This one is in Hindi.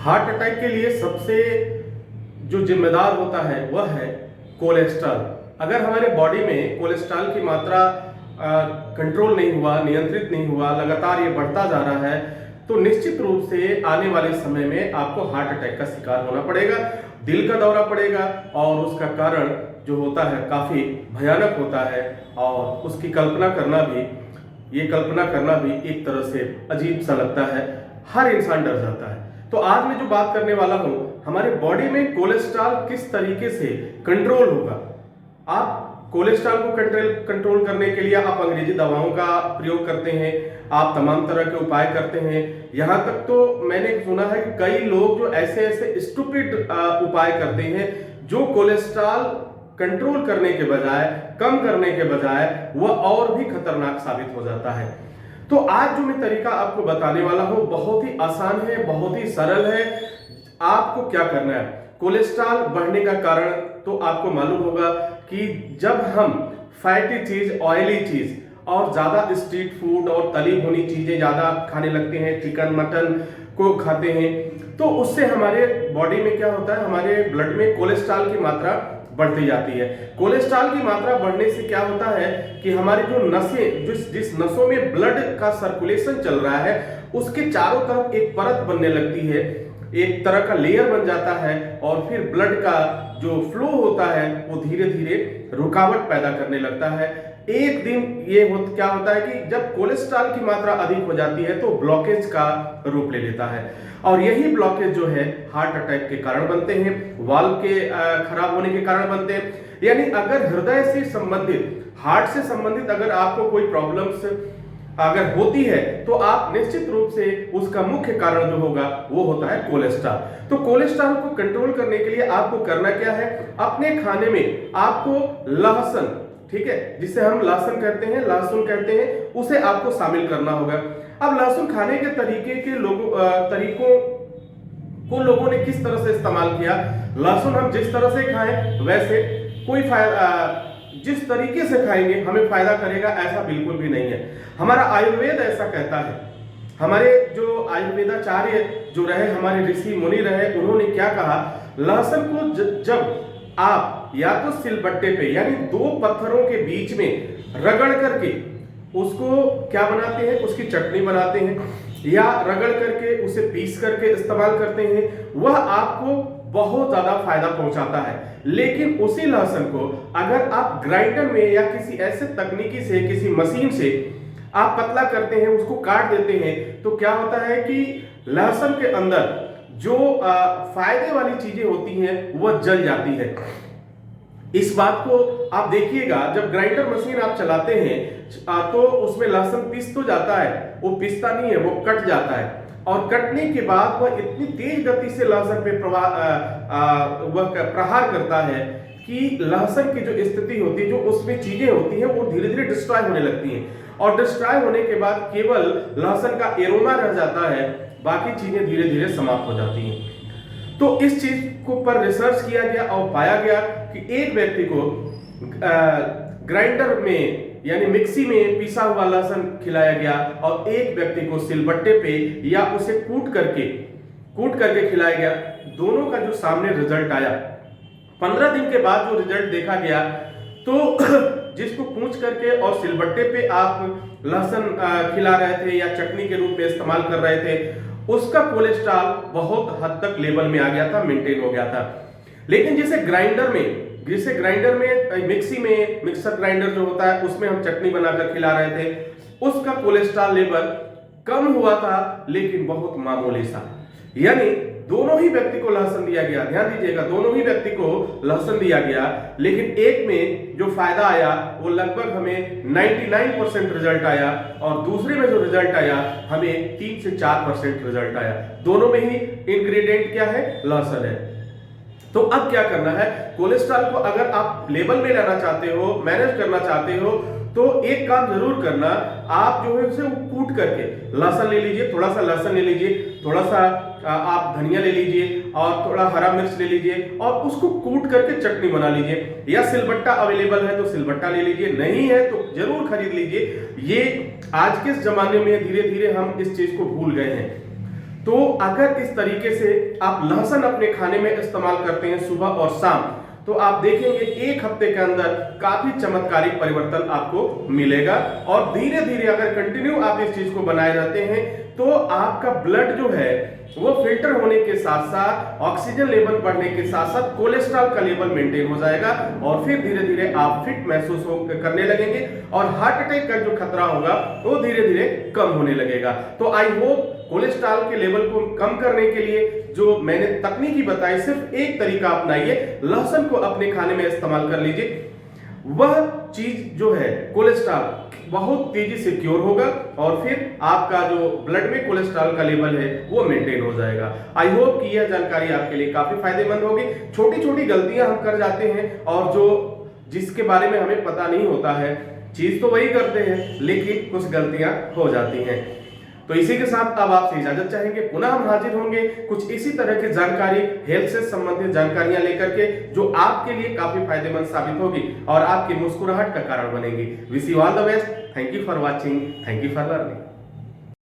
हार्ट अटैक के लिए सबसे जो जिम्मेदार होता है वह है कोलेस्ट्रॉल। अगर हमारे बॉडी में कोलेस्ट्रॉल की मात्रा कंट्रोल नहीं हुआ, नियंत्रित नहीं हुआ, लगातार ये बढ़ता जा रहा है, तो निश्चित रूप से आने वाले समय में आपको हार्ट अटैक का शिकार होना पड़ेगा, दिल का दौरा पड़ेगा और उसका कारण जो होता है काफी भयानक होता है और उसकी कल्पना करना भी एक तरह से अजीब सा लगता है, हर इंसान डर जाता है। तो आज मैं जो बात करने वाला हूं, हमारे बॉडी में कोलेस्ट्रॉल किस तरीके से कंट्रोल होगा। आप कोलेस्ट्रॉल को कंट्रोल करने के लिए आप अंग्रेजी दवाओं का प्रयोग करते हैं, आप तमाम तरह के उपाय करते हैं। यहां तक तो मैंने सुना है कि कई लोग जो ऐसे स्टूपिड उपाय करते हैं जो कोलेस्ट्रॉल कंट्रोल करने के बजाय, कम करने के बजाय वह और भी खतरनाक साबित हो जाता है। तो आज जो मैं तरीका आपको बताने वाला हूं बहुत ही आसान है, बहुत ही सरल है। आपको क्या करना है, कोलेस्ट्रॉल बढ़ने का कारण तो आपको मालूम होगा कि जब हम फैटी चीज, ऑयली चीज और ज्यादा स्ट्रीट फूड और तली भुनी चीजें ज्यादा खाने लगते हैं, चिकन मटन को खाते हैं, तो उससे हमारे बॉडी में क्या होता है, हमारे ब्लड में कोलेस्ट्रॉल की मात्रा बढ़ती जाती है। कोलेस्ट्रॉल की मात्रा बढ़ने से क्या होता है कि हमारी जो नसें, जिस नसों में ब्लड का सर्कुलेशन चल रहा है उसके चारों तरफ एक परत बनने लगती है, एक तरह का लेयर बन जाता है और फिर ब्लड का जो फ्लो होता है वो धीरे धीरे रुकावट पैदा करने लगता है। एक दिन क्या होता है कि जब कोलेस्ट्रॉल की मात्रा अधिक हो जाती है तो ब्लॉकेज का रूप ले लेता है और यही ब्लॉकेज जो है हार्ट अटैक के कारण बनते हैं, वाल्व के खराब होने के कारण बनते हैं। यानी अगर हृदय से संबंधित, हार्ट से संबंधित अगर आपको कोई प्रॉब्लम्स अगर होती है तो आप निश्चित रूप से उसका मुख्य कारण जो होगा वो होता है कोलेस्ट्रॉल। तो कोलेस्ट्रॉल को कंट्रोल करने के लिए आपको करना क्या है, अपने खाने में आपको लहसुन, ठीक है, जिसे हम लहसुन कहते हैं, उसे आपको शामिल करना होगा। अब लहसुन खाने के तरीकों को लोगों ने किस तरह से इस्तेमाल किया। लहसुन हम जिस तरह से खाएं वैसे कोई फायदा, जिस तरीके से खाएंगे हमें फायदा करेगा ऐसा बिल्कुल भी नहीं है। हमारा आयुर्वेद ऐसा कहता है। हमारे जो आयुर्वेदाचार्य जो रहे, हमारे ऋषि मुनि रहे, उन्होंने क्या कहा, लहसुन को जब आप या तो सिलबट्टे पे यानी दो पत्थरों के बीच में रगड़ करके उसको क्या बनाते हैं, उसकी चटनी बनाते हैं या रगड़ करके उसे पीस करके इस्तेमाल करते हैं, वह आपको बहुत ज्यादा फायदा पहुंचाता है। लेकिन उसी लहसुन को अगर आप ग्राइंडर में या किसी ऐसे तकनीकी से, किसी मशीन से आप पतला करते हैं, उसको काट देते हैं, तो क्या होता है कि लहसुन के अंदर जो फायदे वाली चीजें होती हैं वह जल जाती है। इस बात को आप देखिएगा, जब ग्राइंडर मशीन आप चलाते हैं तो उसमें लहसुन पिस तो जाता है, वो पिसता नहीं है, वो कट जाता है और कटने के बाद वह इतनी तेज गति से लहसुन पे प्रहार करता है कि लहसुन की जो स्थिति होती है, जो उसमें चीजें होती हैं वो धीरे धीरे डिस्ट्रॉय होने लगती हैं और डिस्ट्रॉय होने के बाद केवल लहसुन का एरोमा रह जाता है, बाकी चीजें धीरे धीरे समाप्त हो जाती हैं। तो इस चीज को पर रिसर्च किया गया और पाया गया कि एक व्यक्ति को ग्राइंडर में यानी मिक्सी में पिसा हुआ लहसुन खिलाया गया और एक व्यक्ति को सिलबट्टे पे या उसे कूट करके खिलाया गया। दोनों का जो सामने रिजल्ट आया, 15 दिन के बाद जो रिजल्ट देखा गया, तो जिसको कूच करके और सिलबट्टे पे आप लहसुन खिला रहे थे या चटनी के रूप में इस्तेमाल कर रहे थे, उसका कोलेस्ट्रॉल बहुत हद तक लेवल में आ गया था, मेंटेन हो गया था। लेकिन जिसे ग्राइंडर में मिक्सर ग्राइंडर जो होता है उसमें हम चटनी बनाकर खिला रहे थे, उसका कोलेस्ट्रॉल लेवल कम हुआ था लेकिन बहुत मामूली सा। यानी दोनों ही व्यक्ति को लहसुन दिया गया, ध्यान दीजिएगा, दोनों ही व्यक्ति को लहसुन दिया गया, लेकिन एक में जो फायदा आया वो लगभग हमें 99% रिजल्ट आया और दूसरे में जो रिजल्ट आया हमें 3 से 4% रिजल्ट आया। दोनों में ही इंग्रेडिएंट क्या है, लहसुन है। तो अब क्या करना है, कोलेस्ट्रॉल को अगर आप लेवल में लाना चाहते हो, मैनेज करना चाहते हो, तो एक काम जरूर करना, आप जो है उसे कूट करके लहसुन ले लीजिए, थोड़ा सा लहसुन ले लीजिए, थोड़ा सा आप धनिया ले लीजिए और थोड़ा हरा मिर्च ले लीजिए और उसको कूट करके चटनी बना लीजिए। या सिलबट्टा अवेलेबल है तो सिलबट्टा ले लीजिए, नहीं है तो जरूर खरीद लीजिए। ये आज के जमाने में धीरे धीरे हम इस चीज को भूल गए हैं। तो अगर इस तरीके से आप लहसुन अपने खाने में इस्तेमाल करते हैं सुबह और शाम, तो आप देखेंगे एक हफ्ते के अंदर काफी चमत्कारिक परिवर्तन आपको मिलेगा। और धीरे धीरे अगर कंटिन्यू आप इस चीज को बनाए रहते हैं तो आपका ब्लड जो है वो फिल्टर होने के साथ साथ ऑक्सीजन लेवल बढ़ने के साथ साथ कोलेस्ट्रॉल का लेवल मेंटेन हो जाएगा और फिर धीरे धीरे आप फिट महसूस करने लगेंगे और हार्ट अटैक का जो खतरा होगा वो धीरे धीरे कम होने लगेगा। तो आई होप कोलेस्ट्रॉल के लेवल को कम करने के लिए जो मैंने तकनीकी बताई, सिर्फ एक तरीका अपनाइए, लहसुन को अपने खाने में इस्तेमाल कर लीजिए। वह चीज जो है कोलेस्ट्रॉल बहुत तेजी से क्योर होगा और फिर आपका जो ब्लड में कोलेस्ट्रॉल का लेवल है वो मेंटेन हो जाएगा। आई होप कि यह जानकारी आपके लिए काफी फायदेमंद होगी। छोटी छोटी गलतियां हम कर जाते हैं और जो जिसके बारे में हमें पता नहीं होता है, चीज तो वही करते हैं लेकिन कुछ गलतियां हो जाती हैं। तो इसी के साथ अब आपसे इजाजत चाहेंगे, पुनः हम हाजिर होंगे कुछ इसी तरह की जानकारी, हेल्थ से संबंधित जानकारियां लेकर के जो आपके लिए काफी फायदेमंद साबित होगी और आपकी मुस्कुराहट का कारण बनेगी। Wish you all the best. Thank you for watching, thank you for learning.